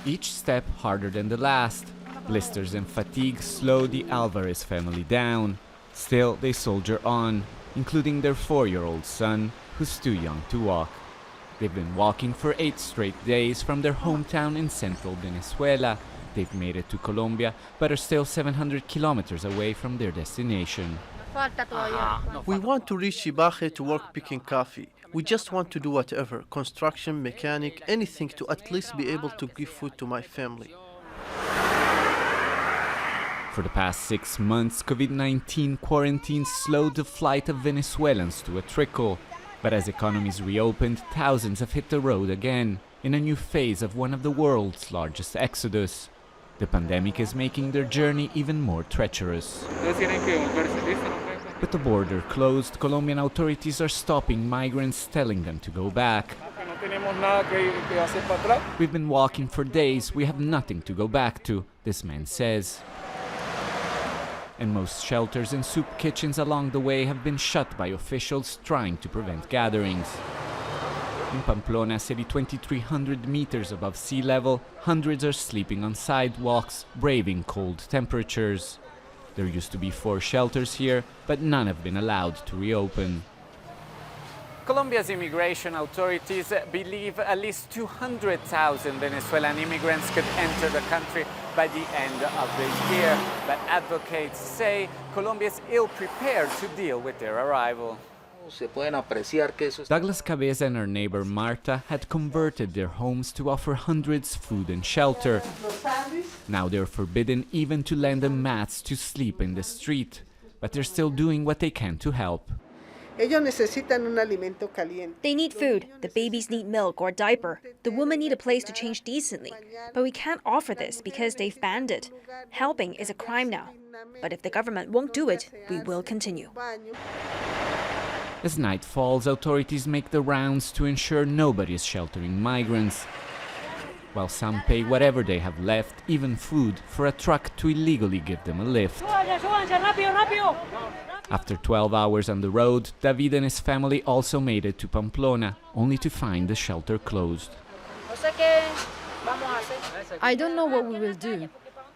each step harder than the last. Blisters and fatigue slow the Alvarez family down. Still, they soldier on, including their 4-year-old son, who's too young to walk. They've been walking for 8 straight days from their hometown in central Venezuela. They've made it to Colombia, but are still 700 kilometers away from their destination. We want to reach Ibaje to work picking coffee. We just want to do whatever, construction, mechanic, anything to at least be able to give food to my family. For the past 6 months, COVID-19 quarantine slowed the flight of Venezuelans to a trickle. But as economies reopened, thousands have hit the road again, in a new phase of one of the world's largest exodus. The pandemic is making their journey even more treacherous. With the border closed, Colombian authorities are stopping migrants, telling them to go back. We've been walking for days, we have nothing to go back to, this man says. And most shelters and soup kitchens along the way have been shut by officials trying to prevent gatherings. In Pamplona, city 2,300 meters above sea level, hundreds are sleeping on sidewalks, braving cold temperatures. There used to be 4 shelters here, but none have been allowed to reopen. Colombia's immigration authorities believe at least 200,000 Venezuelan immigrants could enter the country by the end of the year. But advocates say Colombia is ill-prepared to deal with their arrival. Douglas Cabeza and her neighbor Marta had converted their homes to offer hundreds food and shelter. Now they're forbidden even to lend them mats to sleep in the street. But they're still doing what they can to help. They need food, the babies need milk or diaper, the women need a place to change decently. But we can't offer this because they've banned it. Helping is a crime now. But if the government won't do it, we will continue. As night falls, authorities make the rounds to ensure nobody is sheltering migrants. While some pay whatever they have left, even food, for a truck to illegally give them a lift. After 12 hours on the road, David and his family also made it to Pamplona, only to find the shelter closed. I don't know what we will do.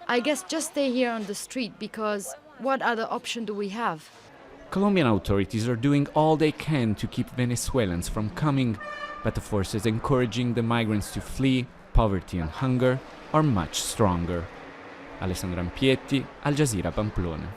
I guess just stay here on the street, because what other option do we have? Colombian authorities are doing all they can to keep Venezuelans from coming, but the forces encouraging the migrants to flee, poverty and hunger, are much stronger. Alessandro Rampietti, Al Jazeera, Pamplona.